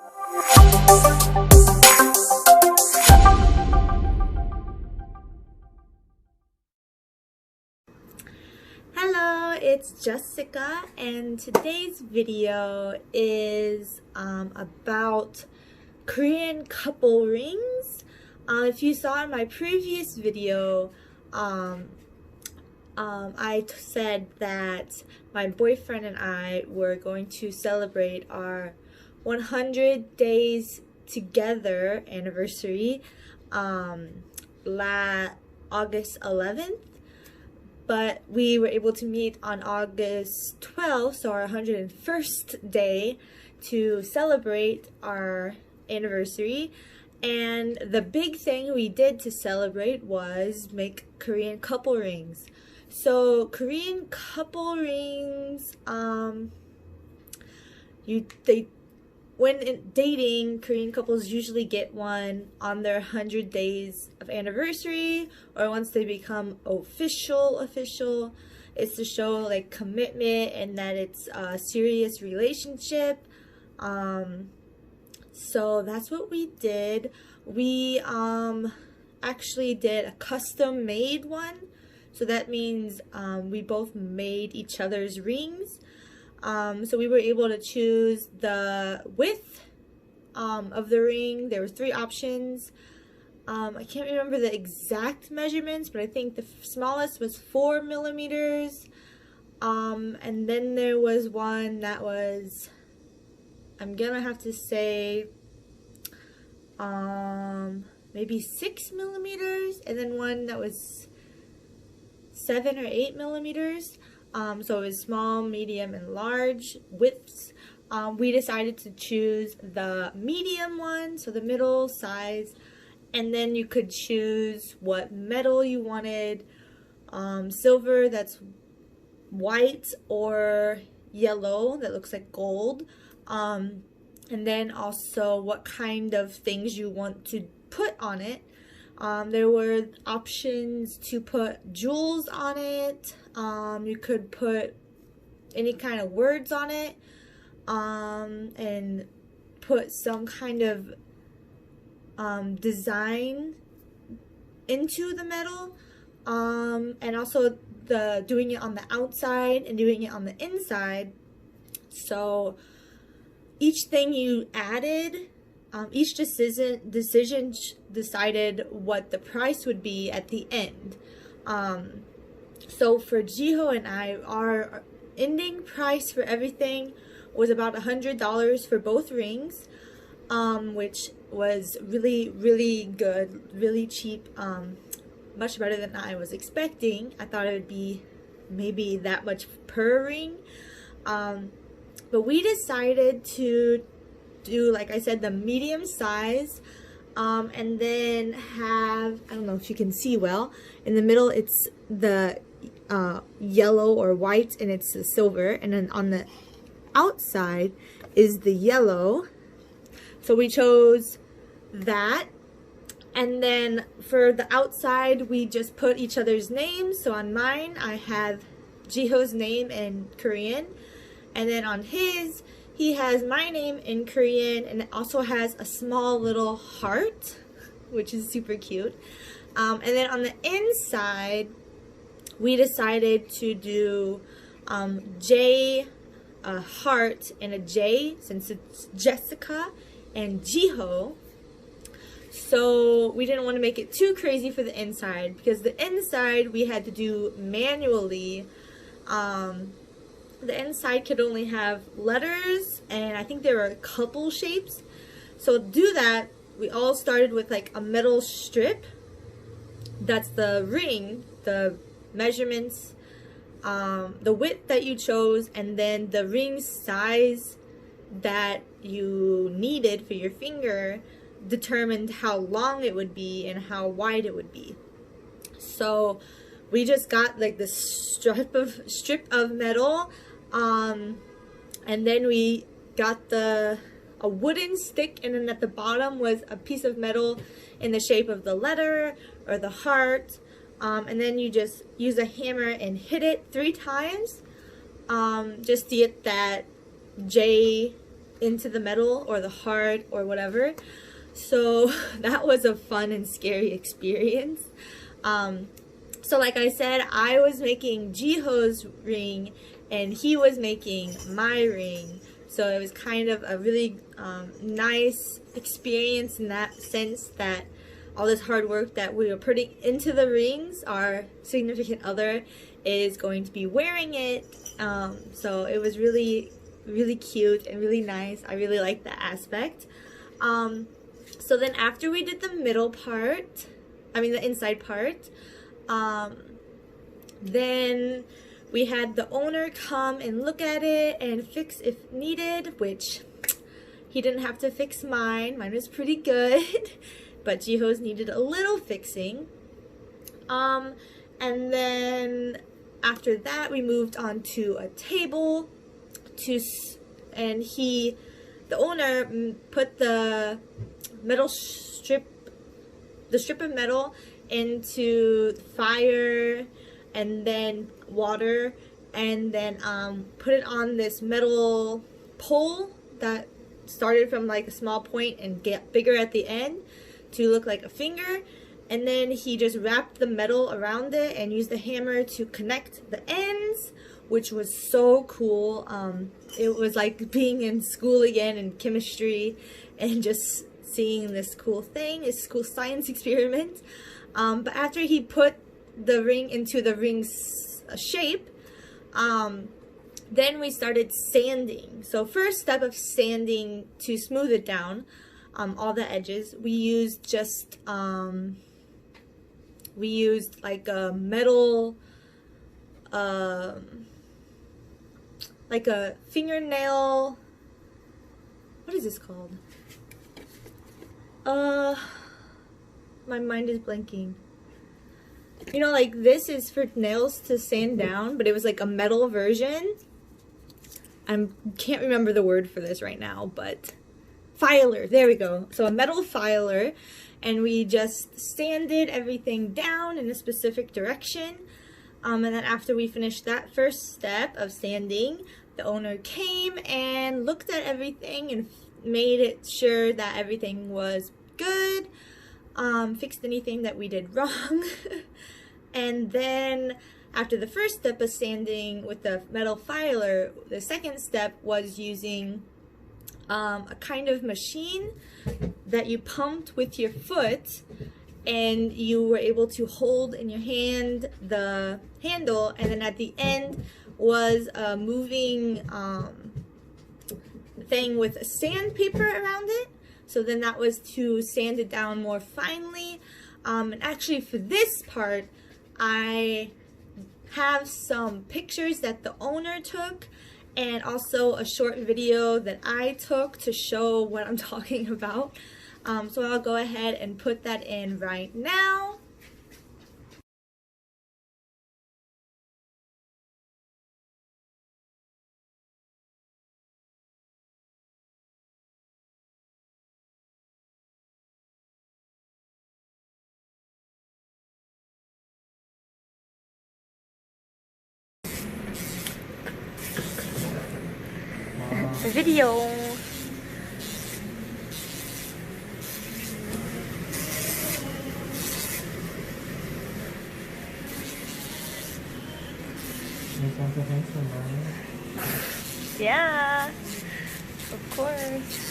Hello, it's Jessica, and today's video is about Korean couple rings. If you saw in my previous video, I said that my boyfriend and I were going to celebrate our 100 days together anniversary August 11th. But we were able to meet on August 12th, so our 101st day, to celebrate our anniversary. And the big thing we did to celebrate was make Korean couple rings. So Korean couple rings, when dating, Korean couples usually get one on their 100 days of anniversary, or once they become official. It's to show like commitment and that it's a serious relationship. So that's what we did. We actually did a custom made one. So that means we both made each other's rings. So we were able to choose the width of the ring. There were 3 options. I can't remember the exact measurements, but I think the smallest was 4 millimeters. And then there was one that was, I'm gonna have to say, maybe 6 millimeters, and then one that was 7 or 8 millimeters. So it was small, medium, and large widths. We decided to choose the medium one, so the middle size, and then you could choose what metal you wanted, silver that's white or yellow that looks like gold, and then also what kind of things you want to put on it. There were options to put jewels on it. You could put any kind of words on it, and put some kind of design into the metal, and also doing it on the outside and doing it on the inside. So each thing you added, each decision decided what the price would be at the end. So for Jiho and I, our ending price for everything was about $100 for both rings, which was really good, really cheap, much better than I was expecting. I thought it would be maybe that much per ring, but we decided to do, like I said, the medium size, and then have, I don't know if you can see well, in the middle it's the yellow or white, and it's the silver, and then on the outside is the yellow. So we chose that, and then for the outside we just put each other's names. So on mine I have Jiho's name in Korean, and then on his he has my name in Korean, and it also has a small little heart, which is super cute. And then on the inside, we decided to do J, a heart, and a J, since it's Jessica and Jiho. So we didn't want to make it too crazy for the inside, because the inside we had to do manually. The inside could only have letters, and I think there were a couple shapes. So to do that, we all started with like a metal strip. That's the ring, the measurements, the width that you chose, and then the ring size that you needed for your finger determined how long it would be and how wide it would be. So we just got like this strip of metal, and then we got a wooden stick, and then at the bottom was a piece of metal in the shape of the letter or the heart, and then you just use a hammer and hit it 3 times, just to get that J into the metal or the heart or whatever. So that was a fun and scary experience. So like I said, I was making Jiho's ring and he was making my ring. So it was kind of a really nice experience in that sense, that all this hard work that we were putting into the rings, our significant other is going to be wearing it. So it was really, really cute and really nice. I really liked that aspect. So then after we did the middle part, the inside part, then we had the owner come and look at it and fix if needed, which he didn't have to fix mine. Mine was pretty good, but Jiho's needed a little fixing. And then after that, we moved on to a table and the owner put the strip of metal into fire and then water, and then put it on this metal pole that started from like a small point and get bigger at the end to look like a finger. And then he just wrapped the metal around it and used the hammer to connect the ends, which was so cool. It was like being in school again in chemistry and just seeing this cool thing, this cool science experiment. But after he put the ring into the ring's shape, then we started sanding. So first step of sanding to smooth it down, all the edges, we used like a metal, like a fingernail, what is this called? My mind is blanking. You know, like this is for nails to sand down, but it was like a metal version. I can't remember the word for this right now, but filer, there we go. So a metal filer, and we just sanded everything down in a specific direction. And then after we finished that first step of sanding, the owner came and looked at everything and made it sure that everything was good, fixed anything that we did wrong. And then after the first step of sanding with the metal filer, the second step was using a kind of machine that you pumped with your foot, and you were able to hold in your hand the handle, and then at the end was a moving thing with sandpaper around it. So then that was to sand it down more finely. And actually for this part, I have some pictures that the owner took and also a short video that I took to show what I'm talking about. So I'll go ahead and put that in right now. Video. Yeah, of course.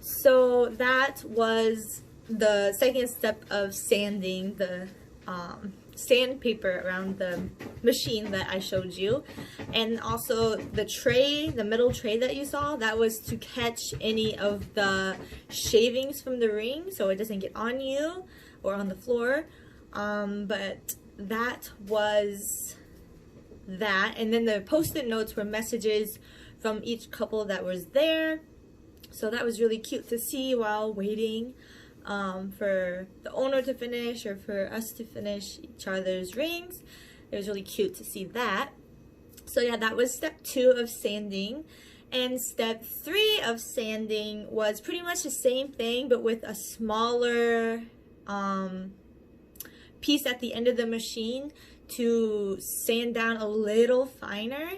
So that was the second step of sanding, the sandpaper around the machine that I showed you. And also the tray, the middle tray that you saw, that was to catch any of the shavings from the ring so it doesn't get on you or on the floor. But that was that. And then the post-it notes were messages from each couple that was there. So that was really cute to see while waiting for the owner to finish or for us to finish each other's rings. It was really cute to see that. So yeah, that was step 2 of sanding. And step 3 of sanding was pretty much the same thing, but with a smaller piece at the end of the machine to sand down a little finer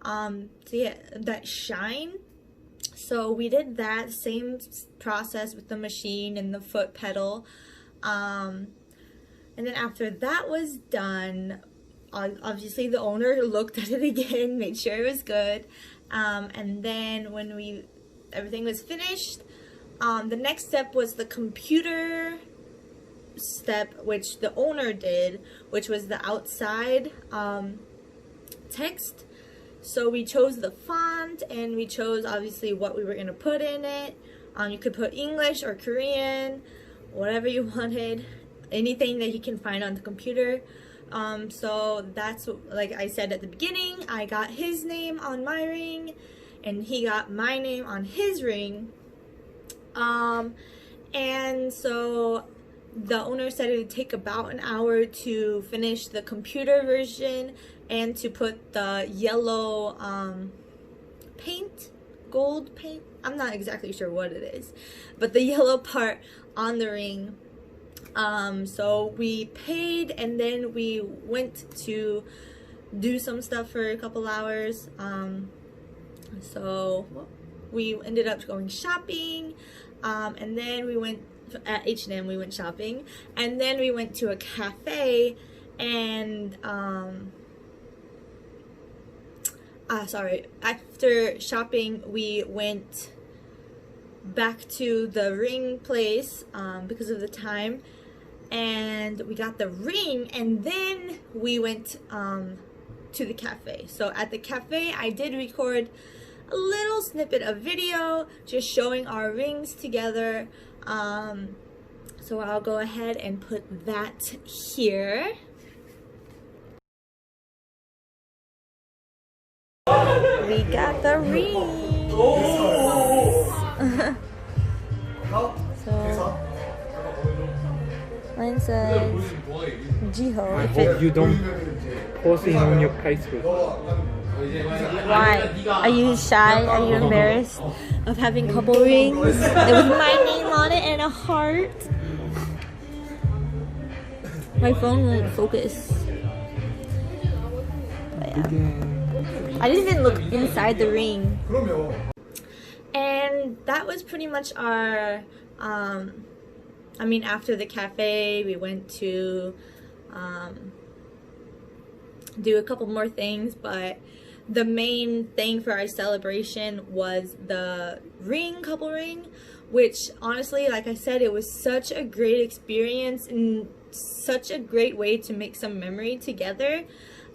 to get that shine. So we did that same process with the machine and the foot pedal. And then after that was done, obviously the owner looked at it again, made sure it was good. And then when everything was finished, the next step was the computer step, which the owner did, which was the outside text. So we chose the font, and we chose obviously what we were going to put in it. You could put English or Korean, whatever you wanted, anything that you can find on the computer. So that's, like I said at the beginning, I got his name on my ring and he got my name on his ring. And so the owner said it would take about an hour to finish the computer version and to put the yellow paint, gold paint, I'm not exactly sure what it is, but the yellow part on the ring. So we paid, and then we went to do some stuff for a couple hours. So we ended up going shopping, and then we went at H&M, we went shopping, and then we went to a cafe, and after shopping we went back to the ring place because of the time, and we got the ring, and then we went to the cafe. So at the cafe I did record a little snippet of video just showing our rings together. So I'll go ahead and put that here. We got the rings. So mine says Jiho. I hope you don't post it on your Facebook. Why? Are you shy? Are you embarrassed of having couple rings with my name on it and a heart? My phone won't focus. But yeah. I didn't even look inside the ring. And that was pretty much our after the cafe we went to do a couple more things, but the main thing for our celebration was the couple ring, which honestly, like I said, it was such a great experience and such a great way to make some memory together.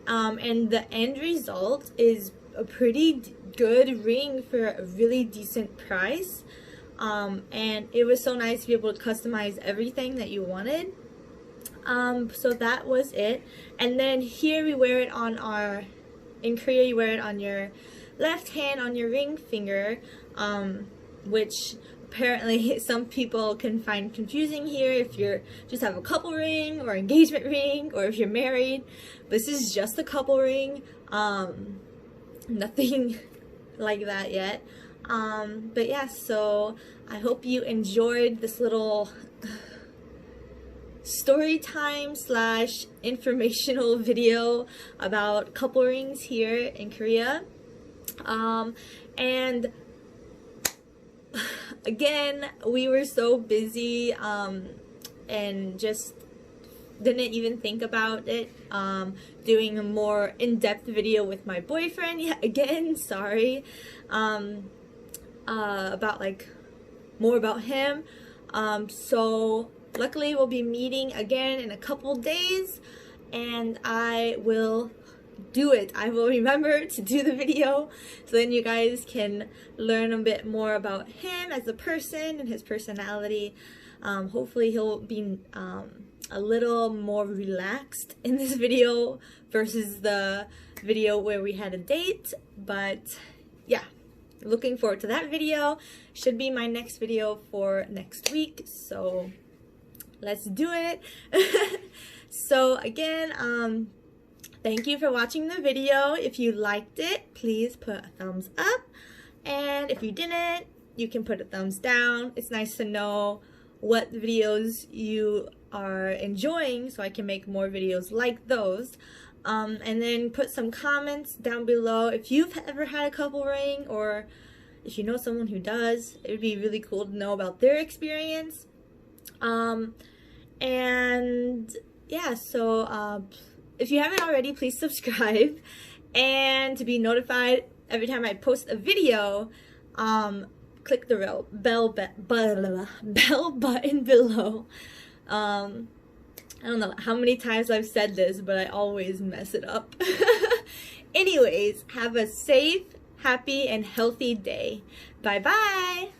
And the end result is a pretty good ring for a really decent price. And it was so nice to be able to customize everything that you wanted. So that was it. And then here we wear it on in Korea you wear it on your left hand on your ring finger, which apparently some people can find confusing here if you're just have a couple ring or engagement ring, or if you're married. This is just a couple ring, nothing like that yet. But yeah, so I hope you enjoyed this little story time / informational video about couple rings here in Korea. And again, we were so busy and just didn't even think about it, doing a more in-depth video with my boyfriend. Yeah, again, sorry, about more about him. So luckily we'll be meeting again in a couple days, and I will do it. I will remember to do the video so then you guys can learn a bit more about him as a person and his personality. Hopefully he'll be a little more relaxed in this video versus the video where we had a date. But yeah, looking forward to that video. Should be my next video for next week, so let's do it. So again, thank you for watching the video. If you liked it, please put a thumbs up, And if you didn't, you can put a thumbs down. It's nice to know what videos you are enjoying so I can make more videos like those. And then put some comments down below if you've ever had a couple ring, or if you know someone who does. It would be really cool to know about their experience. And yeah, so if you haven't already, please subscribe, and to be notified every time I post a video, click the bell button below. I don't know how many times I've said this, but I always mess it up. Anyways, have a safe, happy, and healthy day. Bye bye.